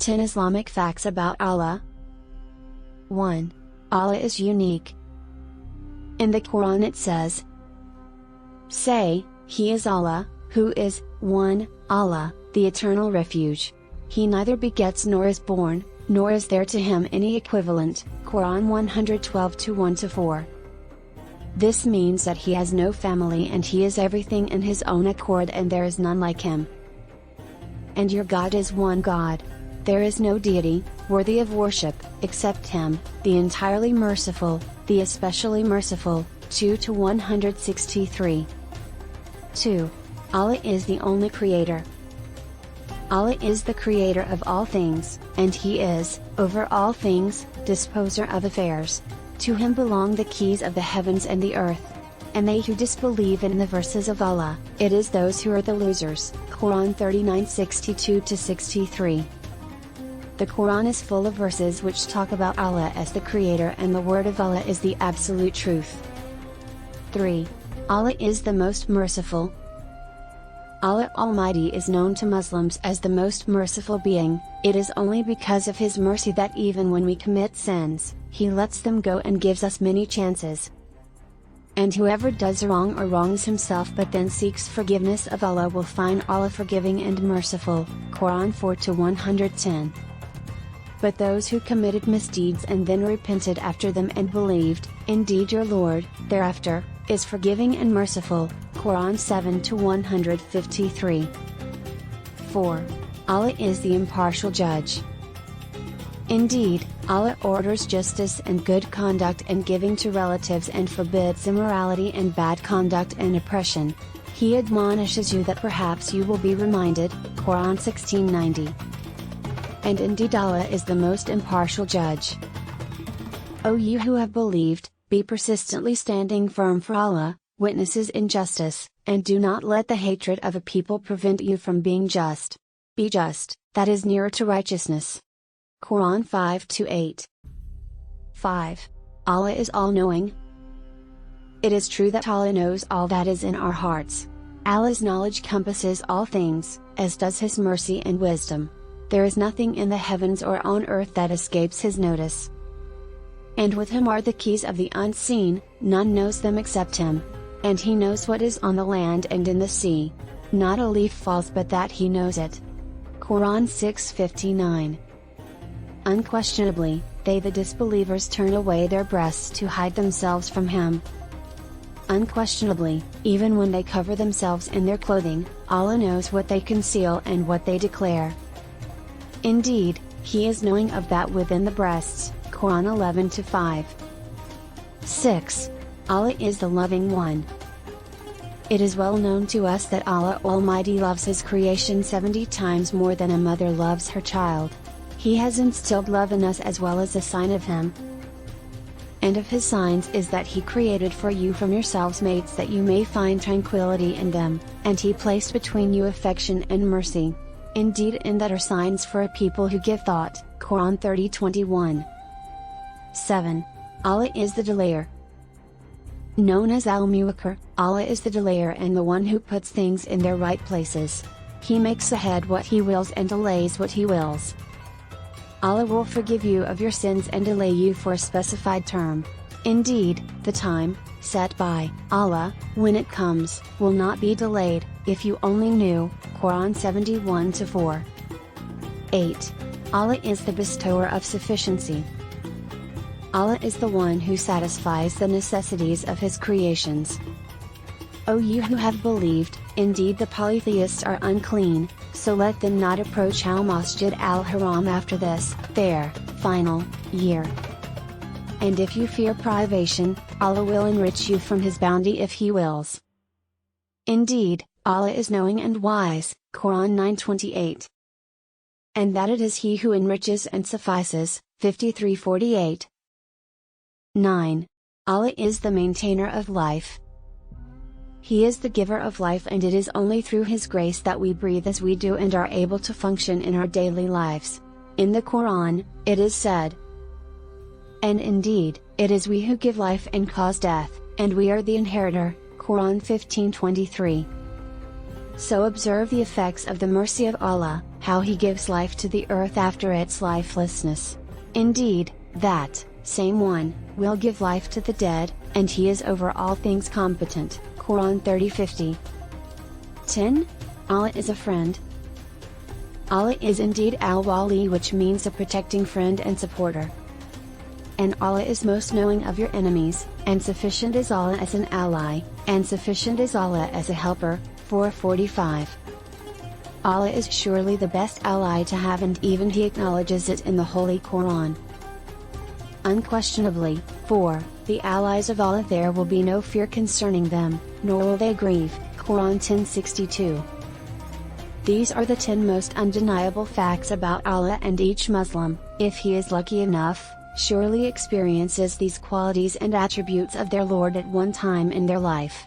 10 Islamic facts about Allah. 1. Allah is unique. In the Quran it says, "Say, He is Allah, who is, 1, Allah, the eternal refuge. He neither begets nor is born, nor is there to him any equivalent." Quran 112:1-4. This means that He has no family and He is everything in His own accord and there is none like Him. And your God is one God. There is no deity, worthy of worship, except Him, the entirely merciful, the especially merciful. 2-163. 2. Allah is the only creator. Allah is the creator of all things, and He is, over all things, disposer of affairs. To Him belong the keys of the heavens and the earth. And they who disbelieve in the verses of Allah, it is those who are the losers. Quran 39:62-63. The Quran is full of verses which talk about Allah as the creator, and the word of Allah is the absolute truth. 3. Allah is the most merciful. Allah Almighty is known to Muslims as the most merciful being. It is only because of His mercy that even when we commit sins, He lets them go and gives us many chances. And whoever does wrong or wrongs himself but then seeks forgiveness of Allah will find Allah forgiving and merciful. Quran 4-110. But those who committed misdeeds and then repented after them and believed, indeed your Lord, thereafter, is forgiving and merciful. Quran 7-153. 4. Allah is the impartial judge. Indeed, Allah orders justice and good conduct and giving to relatives and forbids immorality and bad conduct and oppression. He admonishes you that perhaps you will be reminded. Quran 16:90. And indeed Allah is the most impartial judge. O you who have believed, be persistently standing firm for Allah, witnesses in justice, and do not let the hatred of a people prevent you from being just. Be just, that is nearer to righteousness. Quran 5-8. 5. Allah is all-knowing. It is true that Allah knows all that is in our hearts. Allah's knowledge compasses all things, as does His mercy and wisdom. There is nothing in the heavens or on earth that escapes His notice. And with Him are the keys of the unseen, none knows them except Him. And He knows what is on the land and in the sea. Not a leaf falls but that He knows it. Quran 6:59. Unquestionably, they the disbelievers turn away their breasts to hide themselves from Him. Unquestionably, even when they cover themselves in their clothing, Allah knows what they conceal and what they declare. Indeed, He is knowing of that within the breasts. Quran 11-5. 6. Allah is the loving one. It is well known to us that Allah Almighty loves His creation 70 times more than a mother loves her child. He has instilled love in us as well as a sign of Him. And of His signs is that He created for you from yourselves mates that you may find tranquility in them, and He placed between you affection and mercy. Indeed in that are signs for a people who give thought. Quran 30:21. 7. Allah is the delayer. Known as Al-Muwakkir, Allah is the delayer and the one who puts things in their right places. He makes ahead what He wills and delays what He wills. Allah will forgive you of your sins and delay you for a specified term. Indeed, the time, set by Allah, when it comes, will not be delayed, if you only knew. Quran 71-4. 8. Allah is the bestower of sufficiency. Allah is the one who satisfies the necessities of His creations. O you who have believed, indeed the polytheists are unclean, so let them not approach Al-Masjid Al-Haram after this, their final year. And if you fear privation, Allah will enrich you from His bounty if He wills. Indeed, Allah is knowing and wise. Quran 9:28. And that it is He who enriches and suffices. 53:48. 9. Allah is the maintainer of life. He is the giver of life, and it is only through His grace that we breathe as we do and are able to function in our daily lives. In the Quran, it is said, "And indeed, it is we who give life and cause death, and we are the inheritor." Quran 15:23. So observe the effects of the mercy of Allah, how He gives life to the earth after its lifelessness. Indeed, that same one will give life to the dead, and He is over all things competent. Quran 30:50. 10. Allah is a friend. Allah is indeed Al-Wali, which means a protecting friend and supporter. And Allah is most knowing of your enemies, and sufficient is Allah as an ally, and sufficient is Allah as a helper. 4:45. Allah is surely the best ally to have, and even He acknowledges it in the Holy Quran. Unquestionably, for the allies of Allah there will be no fear concerning them, nor will they grieve. Quran 10:62. These are the 10 most undeniable facts about Allah, and each Muslim, if he is lucky enough, surely experiences these qualities and attributes of their Lord at one time in their life.